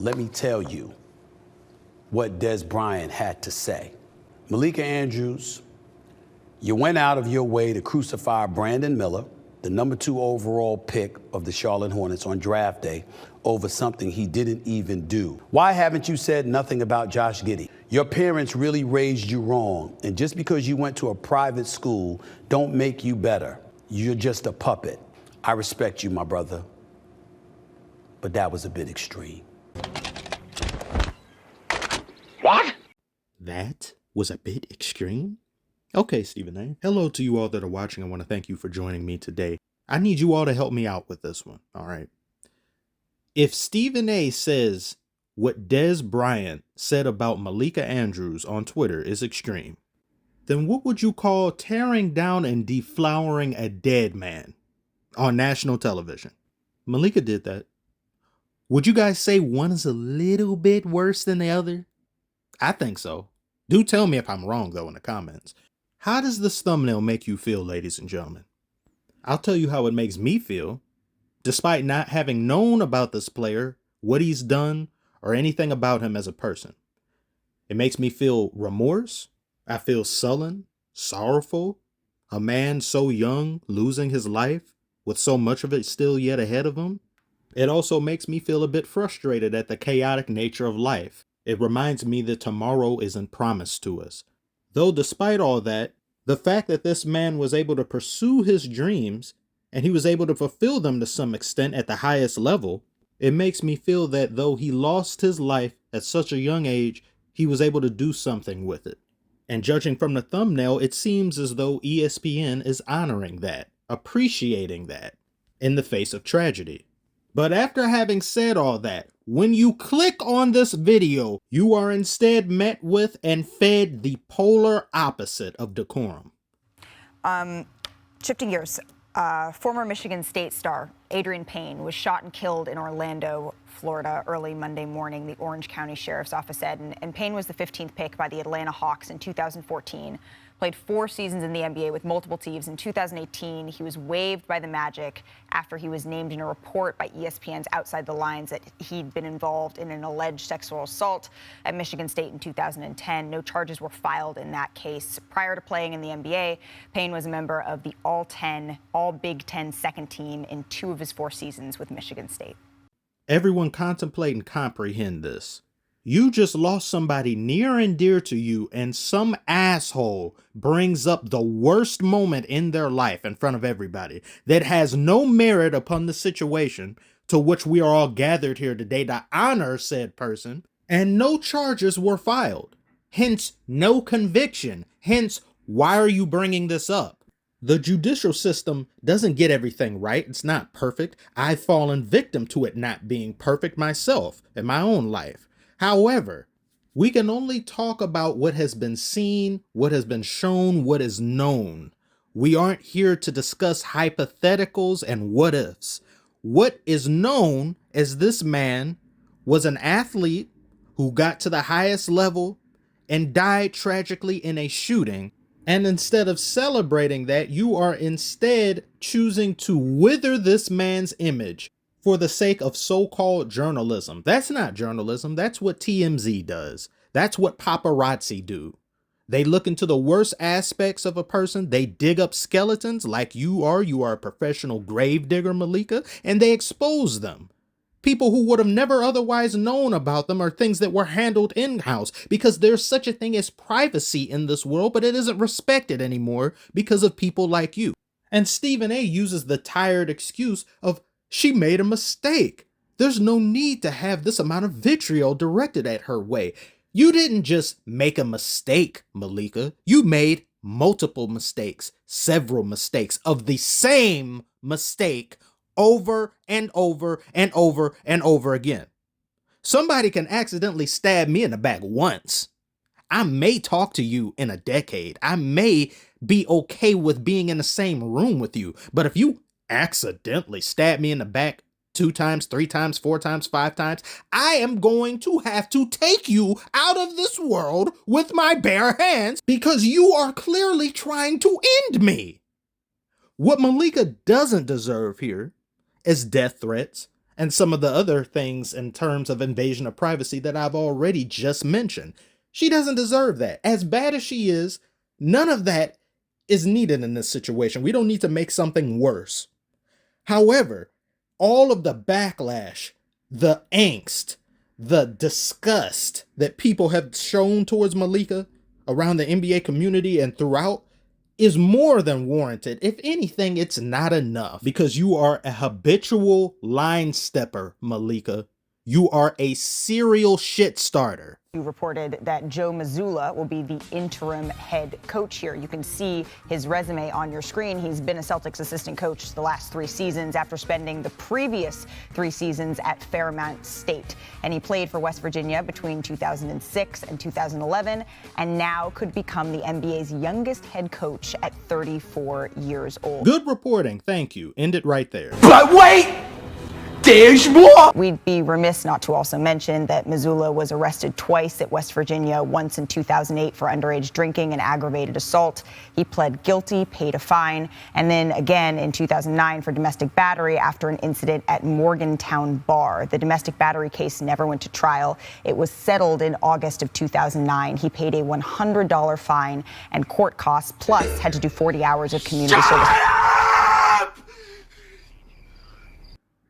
Let me tell you what Des Bryant had to say. Malika Andrews, you went out of your way to crucify Brandon Miller, the #2 overall pick of the Charlotte Hornets on draft day, over something he didn't even do. Why haven't you said nothing about Josh Giddey? Your parents really raised you wrong, and just because you went to a private school don't make you better. You're just a puppet. I respect you, my brother, but that was a bit extreme. What? That was a bit extreme? Okay, Stephen A. Hello to you all that are watching. I want to thank you for joining me today. I need you all to help me out with this one, all right? If Stephen A says what Des Bryant said about Malika Andrews on Twitter is extreme, then what would you call tearing down and deflowering a dead man on national television? Malika did that. Would you guys say one is a little bit worse than the other? I think so. Do tell me if I'm wrong, though, in the comments. How does this thumbnail make you feel, ladies and gentlemen? I'll tell you how it makes me feel. Despite not having known about this player, what he's done, or anything about him as a person. It makes me feel remorse. I feel sullen, sorrowful. A man so young, losing his life, with so much of it still yet ahead of him. It also makes me feel a bit frustrated at the chaotic nature of life. It reminds me that tomorrow isn't promised to us. Though despite all that, the fact that this man was able to pursue his dreams and he was able to fulfill them to some extent at the highest level, it makes me feel that though he lost his life at such a young age, he was able to do something with it. And judging from the thumbnail, it seems as though ESPN is honoring that, appreciating that, in the face of tragedy. But after having said all that, when you click on this video, you are instead met with and fed the polar opposite of decorum. Shifting gears, former Michigan State star Adrian Payne was shot and killed in Orlando, Florida, early Monday morning, the Orange County Sheriff's Office said. And Payne was the 15th pick by the Atlanta Hawks in 2014. Played 4 seasons in the NBA with multiple teams. In 2018, he was waived by the Magic after he was named in a report by ESPN's Outside the Lines that he'd been involved in an alleged sexual assault at Michigan State in 2010. No charges were filed in that case. Prior to playing in the NBA, Payne was a member of the All Big Ten second team in 2 of his 4 seasons with Michigan State. Everyone contemplate and comprehend this. You just lost somebody near and dear to you, and some asshole brings up the worst moment in their life in front of everybody that has no merit upon the situation to which we are all gathered here today to honor said person, and no charges were filed. Hence, no conviction. Hence, why are you bringing this up? The judicial system doesn't get everything right. It's not perfect. I've fallen victim to it not being perfect myself in my own life. However, we can only talk about what has been seen, what has been shown, what is known. We aren't here to discuss hypotheticals and what ifs. What is known is this man was an athlete who got to the highest level and died tragically in a shooting. And instead of celebrating that, you are instead choosing to wither this man's image for the sake of so-called journalism. That's not journalism. That's what TMZ does. That's what paparazzi do. They look into the worst aspects of a person. They dig up skeletons like you are. You are a professional grave digger, Malika, and they expose them. People who would have never otherwise known about them are things that were handled in-house because there's such a thing as privacy in this world, but it isn't respected anymore because of people like you. And Stephen A uses the tired excuse of, she made a mistake. There's no need to have this amount of vitriol directed at her way. You didn't just make a mistake, Malika. You made multiple mistakes, several mistakes of the same mistake over and over and over and over again. Somebody can accidentally stab me in the back once. I may talk to you in a decade. I may be okay with being in the same room with you. But if you accidentally stab me in the back 2 times, 3 times, 4 times, 5 times, I am going to have to take you out of this world with my bare hands because you are clearly trying to end me. What Malika doesn't deserve here is death threats and some of the other things in terms of invasion of privacy that I've already just mentioned. She doesn't deserve that. As bad as she is, none of that is needed in this situation. We don't need to make something worse. However, all of the backlash, the angst, the disgust that people have shown towards Malika around the NBA community and throughout is more than warranted. If anything, it's not enough, because you are a habitual line stepper, Malika. You are a serial shit starter. You reported that Joe Mazzulla will be the interim head coach here. You can see his resume on your screen. He's been a Celtics assistant coach the last 3 seasons after spending the previous 3 seasons at Fairmount State. And he played for West Virginia between 2006 and 2011, and now could become the NBA's youngest head coach at 34 years old. Good reporting. Thank you. End it right there. But wait! There's more! We'd be remiss not to also mention that Mazzulla was arrested twice at West Virginia, once in 2008 for underage drinking and aggravated assault. He pled guilty, paid a fine, and then again in 2009 for domestic battery after an incident at Morgantown Bar. The domestic battery case never went to trial. It was settled in August of 2009. He paid a $100 fine and court costs, plus had to do 40 hours of community service.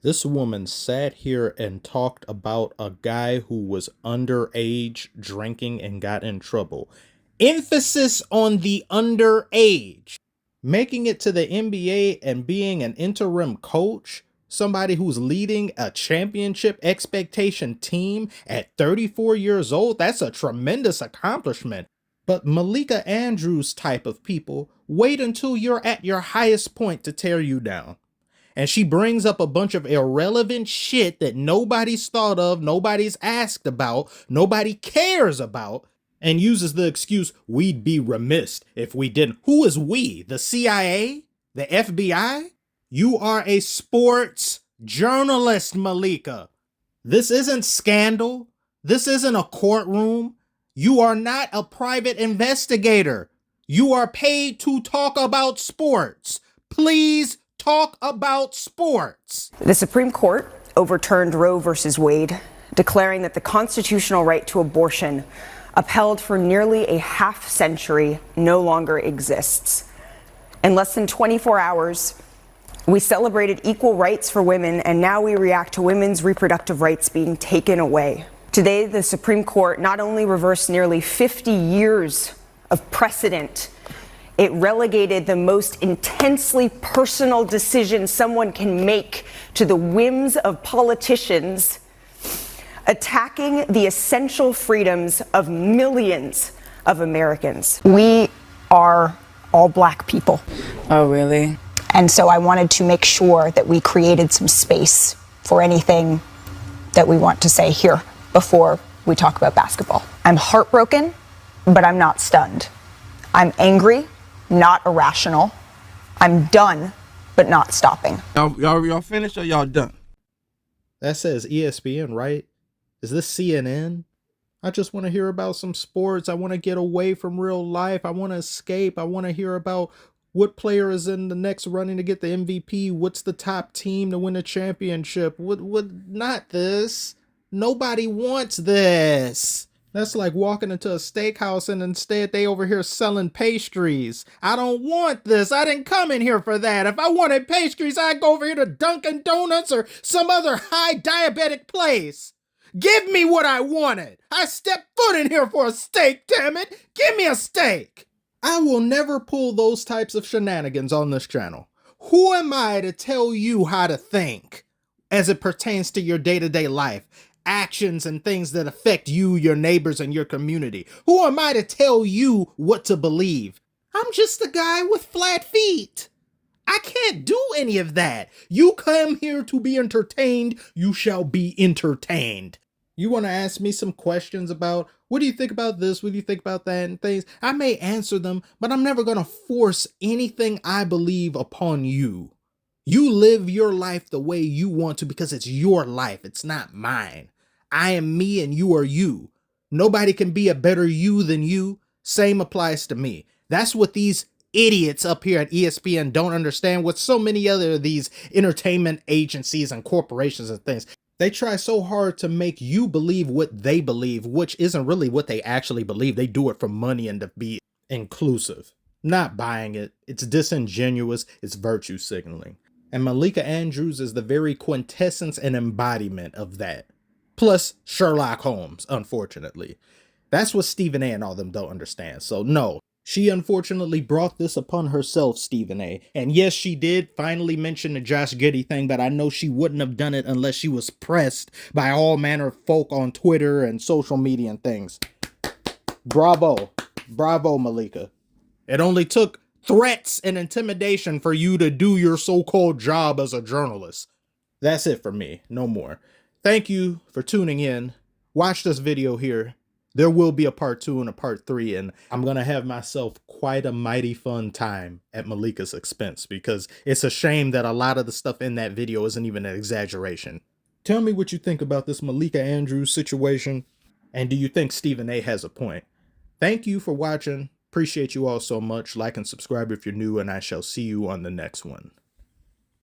This woman sat here and talked about a guy who was underage drinking and got in trouble. Emphasis on the underage. Making it to the NBA and being an interim coach, somebody who's leading a championship expectation team at 34 years old, that's a tremendous accomplishment. But Malika Andrews type of people wait until you're at your highest point to tear you down. And she brings up a bunch of irrelevant shit that nobody's thought of, nobody's asked about, nobody cares about, and uses the excuse, we'd be remiss if we didn't. Who is we? The CIA? The FBI? You are a sports journalist, Malika. This isn't Scandal. This isn't a courtroom. You are not a private investigator. You are paid to talk about sports. Please talk about sports. The Supreme Court overturned Roe versus Wade, declaring that the constitutional right to abortion, upheld for nearly a half century, no longer exists. In less than 24 hours, we celebrated equal rights for women, and now we react to women's reproductive rights being taken away. Today, the Supreme Court not only reversed nearly 50 years of precedent, it relegated the most intensely personal decision someone can make to the whims of politicians, attacking the essential freedoms of millions of Americans. We are all Black people. Oh, really? And so I wanted to make sure that we created some space for anything that we want to say here before we talk about basketball. I'm heartbroken, but I'm not stunned. I'm angry, not irrational. I'm done, but not stopping. Y'all finished or y'all done? That says ESPN, right? Is this CNN? I just want to hear about some sports. I want to get away from real life. I want to escape. I want to hear about what player is in the next running to get the MVP. What's the top team to win a championship? Not this. Nobody wants this. That's like walking into a steakhouse and instead they over here selling pastries. I don't want this. I didn't come in here for that. If I wanted pastries, I'd go over here to Dunkin' Donuts or some other high diabetic place. Give me what I wanted. I stepped foot in here for a steak, damn it. Give me a steak. I will never pull those types of shenanigans on this channel. Who am I to tell you how to think as it pertains to your day-to-day life? Actions and things that affect you, your neighbors, and your community. Who am I to tell you what to believe? I'm just a guy with flat feet. I can't do any of that. You come here to be entertained, you shall be entertained. You want to ask me some questions about, what do you think about this? What do you think about that? And things. I may answer them, but I'm never going to force anything I believe upon you. You live your life the way you want to because it's your life. It's not mine. I am me and you are you. Nobody can be a better you than you. Same applies to me. That's what these idiots up here at ESPN don't understand what so many other of these entertainment agencies and corporations and things. They try so hard to make you believe what they believe, which isn't really what they actually believe. They do it for money and to be inclusive. Not buying it. It's disingenuous. It's virtue signaling. And Malika Andrews is the very quintessence and embodiment of that. Plus Sherlock Holmes, unfortunately. That's what Stephen A. and all them don't understand. So no, she unfortunately brought this upon herself, Stephen A. And yes, she did finally mention the Josh Giddey thing, but I know she wouldn't have done it unless she was pressed by all manner of folk on Twitter and social media and things. Bravo. Bravo, Malika. It only took threats and intimidation for you to do your so-called job as a journalist. That's it for me. No more. Thank you for tuning in. Watch this video here. There will be a part 2 and a part 3, and I'm going to have myself quite a mighty fun time at Malika's expense because it's a shame that a lot of the stuff in that video isn't even an exaggeration. Tell me what you think about this Malika Andrews situation, and do you think Stephen A. has a point? Thank you for watching. Appreciate you all so much. Like and subscribe if you're new, and I shall see you on the next one.